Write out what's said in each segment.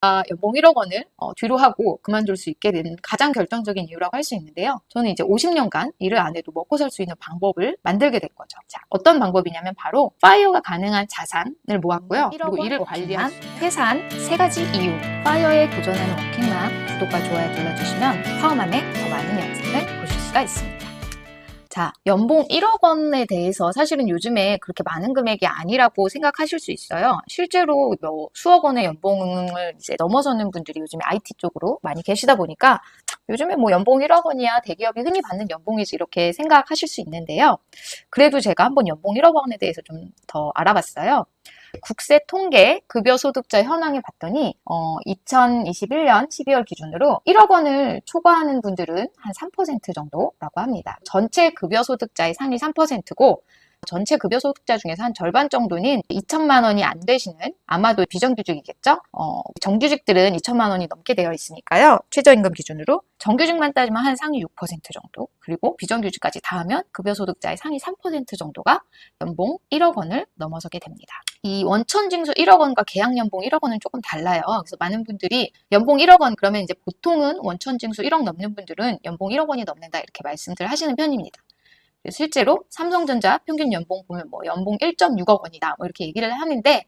연봉 1억 원을 뒤로 하고 그만둘 수 있게 된 가장 결정적인 이유라고 할 수 있는데요. 저는 이제 50년간 일을 안 해도 먹고 살 수 있는 방법을 만들게 된 거죠. 자, 어떤 방법이냐면 바로 파이어가 가능한 자산을 모았고요. 그리고 이를 관리한 회사한 3가지 이유. 파이어에 도전하는 워킹맘 구독과 좋아요 눌러주시면 파워맘의 더 많은 영상을 보실 수가 있습니다. 자, 연봉 1억 원에 대해서 사실은 요즘에 그렇게 많은 금액이 아니라고 생각하실 수 있어요. 실제로 수억 원의 연봉을 이제 넘어서는 분들이 요즘에 IT 쪽으로 많이 계시다 보니까 요즘에 연봉 1억 원이야 대기업이 흔히 받는 연봉이지 이렇게 생각하실 수 있는데요. 그래도 제가 한번 연봉 1억 원에 대해서 좀 더 알아봤어요. 국세 통계 급여 소득자 현황을 봤더니 2021년 12월 기준으로 1억 원을 초과하는 분들은 한 3% 정도라고 합니다. 전체 급여 소득자의 상위 3%고 전체 급여 소득자 중에서 한 절반 정도는 2천만 원이 안 되시는, 아마도 비정규직이겠죠? 정규직들은 2천만 원이 넘게 되어 있으니까요. 최저임금 기준으로. 정규직만 따지면 한 상위 6% 정도, 그리고 비정규직까지 다 하면 급여 소득자의 상위 3% 정도가 연봉 1억 원을 넘어서게 됩니다. 이 원천징수 1억 원과 계약연봉 1억 원은 조금 달라요. 그래서 많은 분들이 연봉 1억 원 그러면 이제 보통은 원천징수 1억 넘는 분들은 연봉 1억 원이 넘는다 이렇게 말씀들 하시는 편입니다. 실제로 삼성전자 평균 연봉 보면 연봉 1.6억 원이다 이렇게 얘기를 하는데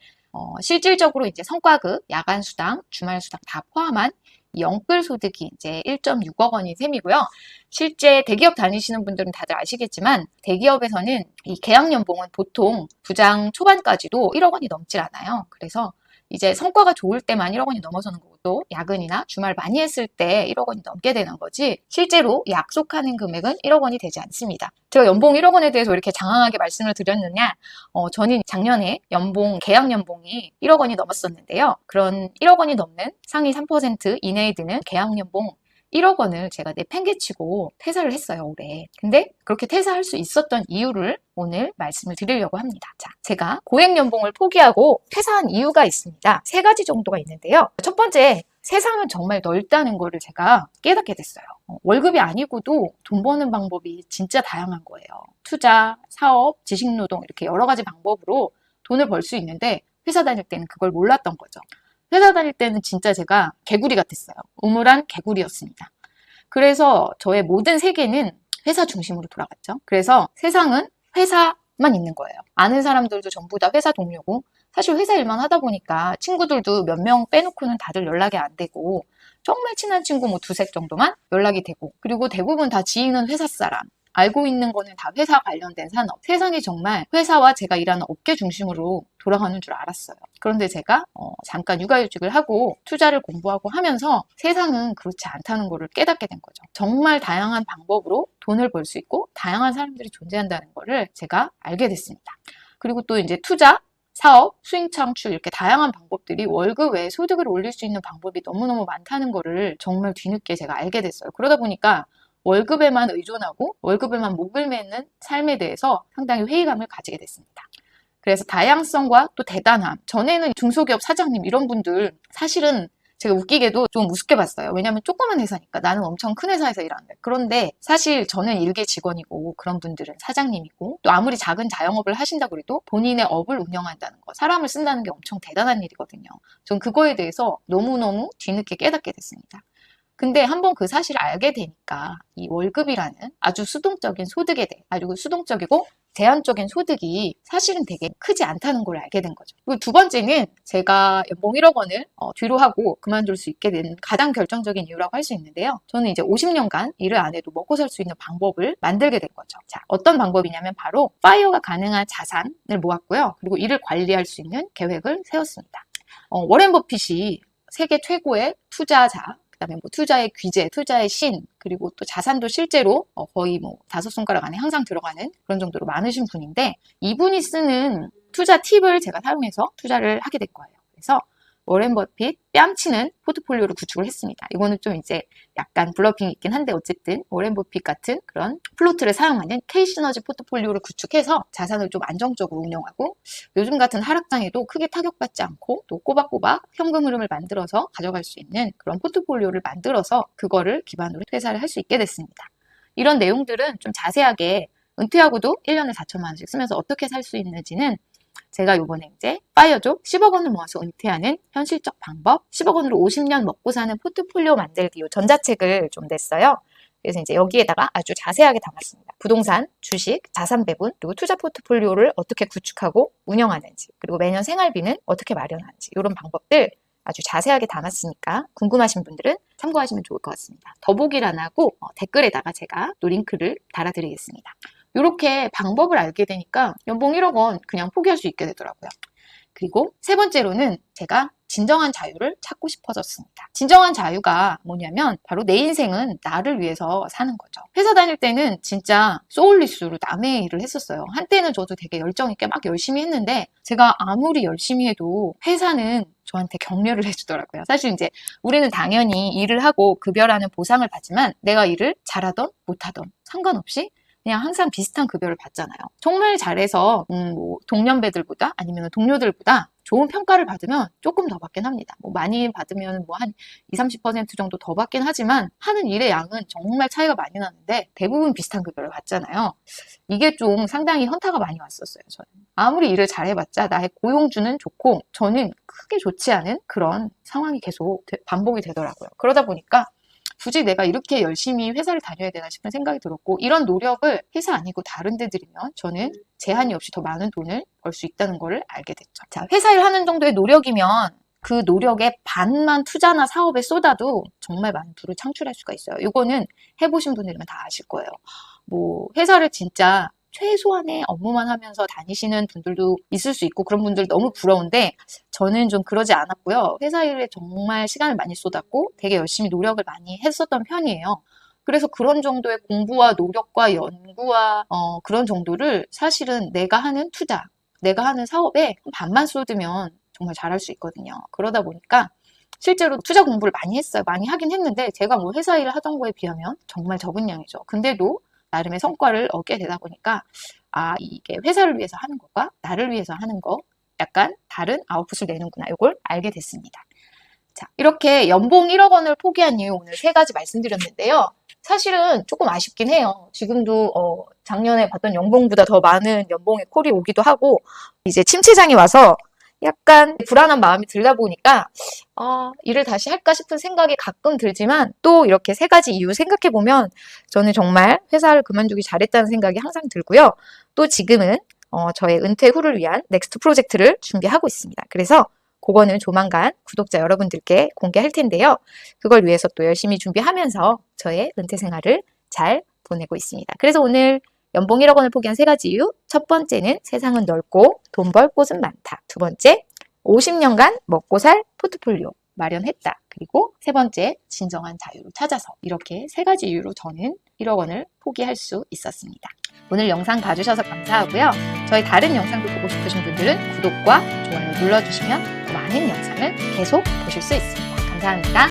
실질적으로 이제 성과급, 야간 수당, 주말 수당 다 포함한 영끌 소득이 이제 1.6억 원인 셈이고요. 실제 대기업 다니시는 분들은 다들 아시겠지만 대기업에서는 이 계약 연봉은 보통 부장 초반까지도 1억 원이 넘질 않아요. 그래서 이제 성과가 좋을 때만 1억 원이 넘어서는 거고, 또 야근이나 주말 많이 했을 때 1억 원이 넘게 되는 거지 실제로 약속하는 금액은 1억 원이 되지 않습니다. 제가 연봉 1억 원에 대해서 이렇게 장황하게 말씀을 드렸느냐, 저는 작년에 계약 연봉이 1억 원이 넘었었는데요. 그런 1억 원이 넘는 상위 3% 이내에 드는 계약 연봉 1억 원을 제가 내팽개치고 퇴사를 했어요, 올해. 근데 그렇게 퇴사할 수 있었던 이유를 오늘 말씀을 드리려고 합니다. 자, 제가 고액 연봉을 포기하고 퇴사한 이유가 있습니다. 3가지 정도가 있는데요. 첫 번째, 세상은 정말 넓다는 거를 제가 깨닫게 됐어요. 월급이 아니고도 돈 버는 방법이 진짜 다양한 거예요. 투자, 사업, 지식노동 이렇게 여러 가지 방법으로 돈을 벌 수 있는데 회사 다닐 때는 그걸 몰랐던 거죠. 회사 다닐 때는 진짜 제가 개구리 같았어요. 우물한 개구리였습니다. 그래서 저의 모든 세계는 회사 중심으로 돌아갔죠. 그래서 세상은 회사만 있는 거예요. 아는 사람들도 전부 다 회사 동료고, 사실 회사 일만 하다 보니까 친구들도 몇 명 빼놓고는 다들 연락이 안 되고, 정말 친한 친구 두세 정도만 연락이 되고, 그리고 대부분 다 지인은 회사 사람. 알고 있는 거는 다 회사 관련된 산업. 세상이 정말 회사와 제가 일하는 업계 중심으로 돌아가는 줄 알았어요. 그런데 제가 잠깐 육아휴직을 하고 투자를 공부하고 하면서 세상은 그렇지 않다는 거를 깨닫게 된 거죠. 정말 다양한 방법으로 돈을 벌 수 있고 다양한 사람들이 존재한다는 거를 제가 알게 됐습니다. 그리고 또 이제 투자, 사업, 수익 창출 이렇게 다양한 방법들이 월급 외에 소득을 올릴 수 있는 방법이 너무너무 많다는 거를 정말 뒤늦게 제가 알게 됐어요. 그러다 보니까 월급에만 의존하고 월급에만 목을 매는 삶에 대해서 상당히 회의감을 가지게 됐습니다. 그래서 다양성과 또 대단함. 전에는 중소기업 사장님 이런 분들 사실은 제가 웃기게도 좀 우습게 봤어요. 왜냐하면 조그만 회사니까 나는 엄청 큰 회사에서 일하는데. 그런데 사실 저는 일개 직원이고 그런 분들은 사장님이고 또 아무리 작은 자영업을 하신다고 해도 본인의 업을 운영한다는 거, 사람을 쓴다는 게 엄청 대단한 일이거든요. 전 그거에 대해서 너무너무 뒤늦게 깨닫게 됐습니다. 근데 한번 그 사실을 알게 되니까 이 월급이라는 아주 수동적인 소득에 대해, 아주 수동적이고 제한적인 소득이 사실은 되게 크지 않다는 걸 알게 된 거죠. 그리고 두 번째는 제가 연봉 1억 원을 뒤로 하고 그만둘 수 있게 된 가장 결정적인 이유라고 할 수 있는데요. 저는 이제 50년간 일을 안 해도 먹고 살 수 있는 방법을 만들게 된 거죠. 자, 어떤 방법이냐면 바로 파이어가 가능한 자산을 모았고요. 그리고 이를 관리할 수 있는 계획을 세웠습니다. 워렌 버핏이 세계 최고의 투자자, 그다음에 투자의 귀재, 투자의 신, 그리고 또 자산도 실제로 거의 5손가락 안에 항상 들어가는 그런 정도로 많으신 분인데, 이분이 쓰는 투자 팁을 제가 사용해서 투자를 하게 될 거예요. 그래서 워렌 버핏 뺨치는 포트폴리오를 구축을 했습니다. 이거는 좀 이제 약간 블러핑이 있긴 한데 어쨌든 워렌 버핏 같은 그런 플로트를 사용하는 K-시너지 포트폴리오를 구축해서 자산을 좀 안정적으로 운영하고 요즘 같은 하락장에도 크게 타격받지 않고 또 꼬박꼬박 현금 흐름을 만들어서 가져갈 수 있는 그런 포트폴리오를 만들어서 그거를 기반으로 퇴사를 할 수 있게 됐습니다. 이런 내용들은 좀 자세하게 은퇴하고도 1년에 4천만 원씩 쓰면서 어떻게 살 수 있는지는 제가 요번에 이제 파이어족 10억 원을 모아서 은퇴하는 현실적 방법, 10억 원으로 50년 먹고 사는 포트폴리오 만들기 요 전자책을 좀 냈어요. 그래서 이제 여기에다가 아주 자세하게 담았습니다. 부동산, 주식, 자산 배분, 그리고 투자 포트폴리오를 어떻게 구축하고 운영하는지, 그리고 매년 생활비는 어떻게 마련하는지 이런 방법들 아주 자세하게 담았으니까 궁금하신 분들은 참고하시면 좋을 것 같습니다. 더보기를 안 하고 댓글에다가 제가 또 링크를 달아드리겠습니다. 이렇게 방법을 알게 되니까 연봉 1억 원 그냥 포기할 수 있게 되더라고요. 그리고 세 번째로는 제가 진정한 자유를 찾고 싶어졌습니다. 진정한 자유가 뭐냐면 바로 내 인생은 나를 위해서 사는 거죠. 회사 다닐 때는 진짜 소울리스로 남의 일을 했었어요. 한때는 저도 되게 열정 있게 막 열심히 했는데 제가 아무리 열심히 해도 회사는 저한테 격려를 해주더라고요. 사실 이제 우리는 당연히 일을 하고 급여라는 보상을 받지만 내가 일을 잘하던 못하던 상관없이 그냥 항상 비슷한 급여를 받잖아요. 정말 잘해서 뭐 동년배들보다 아니면 동료들보다 좋은 평가를 받으면 조금 더 받긴 합니다. 뭐 많이 받으면 뭐 한 20, 30% 정도 더 받긴 하지만 하는 일의 양은 정말 차이가 많이 나는데 대부분 비슷한 급여를 받잖아요. 이게 좀 상당히 현타가 많이 왔었어요. 저는 아무리 일을 잘해봤자 나의 고용주는 좋고 저는 크게 좋지 않은 그런 상황이 계속 반복이 되더라고요. 그러다 보니까 굳이 내가 이렇게 열심히 회사를 다녀야 되나 싶은 생각이 들었고 이런 노력을 회사 아니고 다른 데 들이면 저는 제한이 없이 더 많은 돈을 벌 수 있다는 걸 알게 됐죠. 자, 회사 일 하는 정도의 노력이면 그 노력의 반만 투자나 사업에 쏟아도 정말 많은 부를 창출할 수가 있어요. 이거는 해보신 분들이면 다 아실 거예요. 뭐 회사를 진짜 최소한의 업무만 하면서 다니시는 분들도 있을 수 있고 그런 분들 너무 부러운데 저는 좀 그러지 않았고요. 회사 일에 정말 시간을 많이 쏟았고 되게 열심히 노력을 많이 했었던 편이에요. 그래서 그런 정도의 공부와 노력과 연구와 그런 정도를 사실은 내가 하는 투자, 내가 하는 사업에 반만 쏟으면 정말 잘할 수 있거든요. 그러다 보니까 실제로 투자 공부를 많이 했어요. 많이 하긴 했는데 제가 뭐 회사 일을 하던 거에 비하면 정말 적은 양이죠. 근데도 나름의 성과를 얻게 되다 보니까 이게 회사를 위해서 하는 것과 나를 위해서 하는 거 약간 다른 아웃풋을 내는구나 이걸 알게 됐습니다. 자, 이렇게 연봉 1억 원을 포기한 이유 오늘 3가지 말씀드렸는데요. 사실은 조금 아쉽긴 해요. 지금도 작년에 받던 연봉보다 더 많은 연봉의 콜이 오기도 하고 이제 침체장이 와서 약간 불안한 마음이 들다 보니까 일을 다시 할까 싶은 생각이 가끔 들지만 또 이렇게 3가지 이유 생각해보면 저는 정말 회사를 그만두기 잘했다는 생각이 항상 들고요. 또 지금은 저의 은퇴 후를 위한 넥스트 프로젝트를 준비하고 있습니다. 그래서 그거는 조만간 구독자 여러분들께 공개할 텐데요. 그걸 위해서 또 열심히 준비하면서 저의 은퇴 생활을 잘 보내고 있습니다. 그래서 오늘 연봉 1억 원을 포기한 3가지 이유. 첫 번째는 세상은 넓고 돈 벌 곳은 많다. 두 번째, 50년간 먹고 살 포트폴리오 마련했다. 그리고 세 번째, 진정한 자유를 찾아서. 이렇게 3가지 이유로 저는 1억 원을 포기할 수 있었습니다. 오늘 영상 봐주셔서 감사하고요. 저희 다른 영상도 보고 싶으신 분들은 구독과 좋아요 눌러주시면 더 많은 영상을 계속 보실 수 있습니다. 감사합니다.